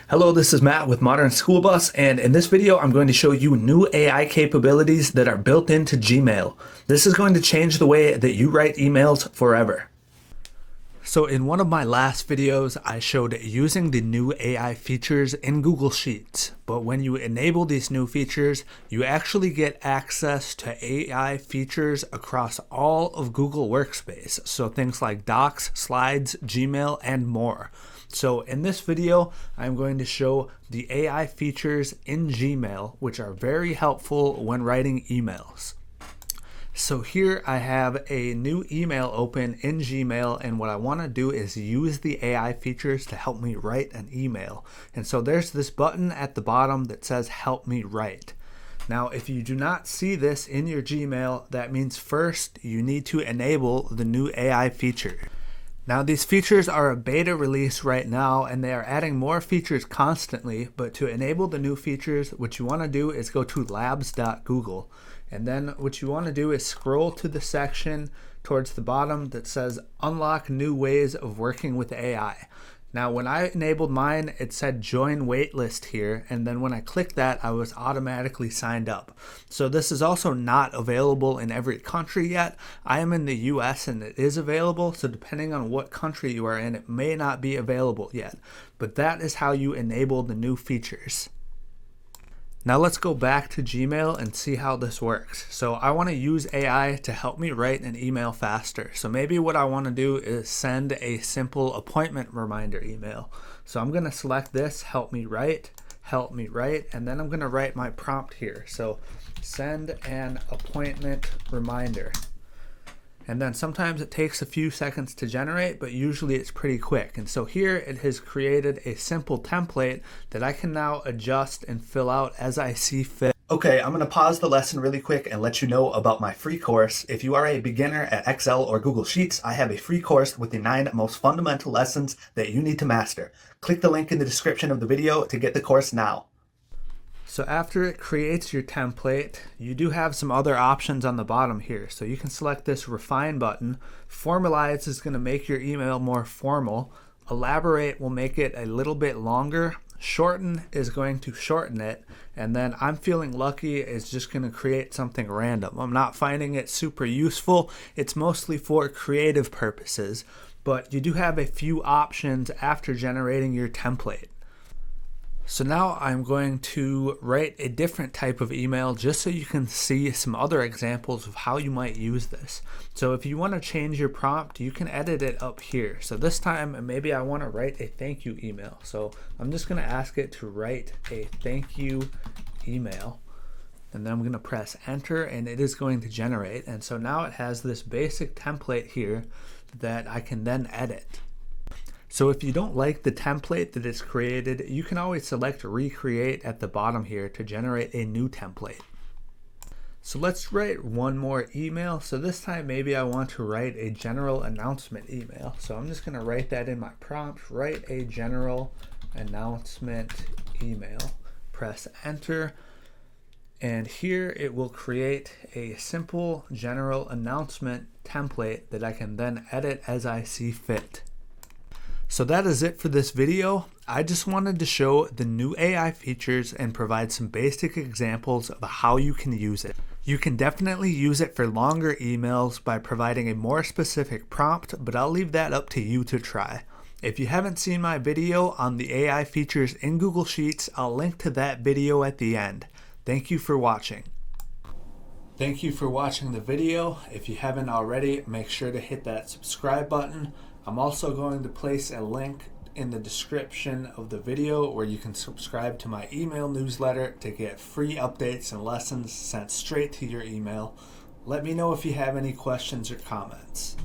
Hello, this is Matt with Modern School Bus, and in this video I'm going to show you new AI capabilities that are built into Gmail. This is going to change the way that you write emails forever. So in one of my last videos, I showed using the new AI features in Google Sheets. But when you enable these new features, you actually get access to AI features across all of Google Workspace. So things like Docs, Slides, Gmail, and more. So in this video, I'm going to show the AI features in Gmail, which are very helpful when writing emails. So here I have a new email open in Gmail, and what I want to do is use the AI features to help me write an email. And so there's this button at the bottom that says help me write. Now if you do not see this in your Gmail, that means first you need to enable the new AI feature. Now these features are a beta release right now, and they are adding more features constantly, but to enable the new features, what you want to do is go to labs.google. And then what you want to do is scroll to the section towards the bottom that says unlock new ways of working with AI. Now when I enabled mine, it said join waitlist here, and then when I clicked that, I was automatically signed up. So this is also not available in every country yet. I am in the US and it is available, so depending on what country you are in, it may not be available yet. But that is how you enable the new features. Now let's go back to Gmail and see how this works. So I want to use AI to help me write an email faster. So maybe what I want to do is send a simple appointment reminder email. So I'm going to select this, help me write, and then I'm going to write my prompt here. So send an appointment reminder. And then sometimes it takes a few seconds to generate, but usually it's pretty quick. And so here it has created a simple template that I can now adjust and fill out as I see fit. Okay, I'm going to pause the lesson really quick and let you know about my free course. If you are a beginner at Excel or Google Sheets, I have a free course with the 9 most fundamental lessons that you need to master. Click the link in the description of the video to get the course now. So after it creates your template, you do have some other options on the bottom here. So you can select this refine button. Formalize is going to make your email more formal. Elaborate will make it a little bit longer. Shorten is going to shorten it. And then I'm feeling lucky is just going to create something random. I'm not finding it super useful. It's mostly for creative purposes. But you do have a few options after generating your template. So now I'm going to write a different type of email just so you can see some other examples of how you might use this. So if you want to change your prompt, you can edit it up here. So this time maybe I want to write a thank you email. So I'm just going to ask it to write a thank you email. And then I'm going to press enter and it is going to generate. And so now it has this basic template here that I can then edit. So if you don't like the template that is created, you can always select recreate at the bottom here to generate a new template. So let's write one more email. So this time maybe I want to write a general announcement email. So I'm just going to write that in my prompt, write a general announcement email. Press enter. And here it will create a simple general announcement template that I can then edit as I see fit. So that is it for this video. I just wanted to show the new AI features and provide some basic examples of how you can use it. You can definitely use it for longer emails by providing a more specific prompt, but I'll leave that up to you to try. If you haven't seen my video on the AI features in Google Sheets, I'll link to that video at the end. Thank you for watching. Thank you for watching the video. If you haven't already, make sure to hit that subscribe button. I'm also going to place a link in the description of the video where you can subscribe to my email newsletter to get free updates and lessons sent straight to your email. Let me know if you have any questions or comments.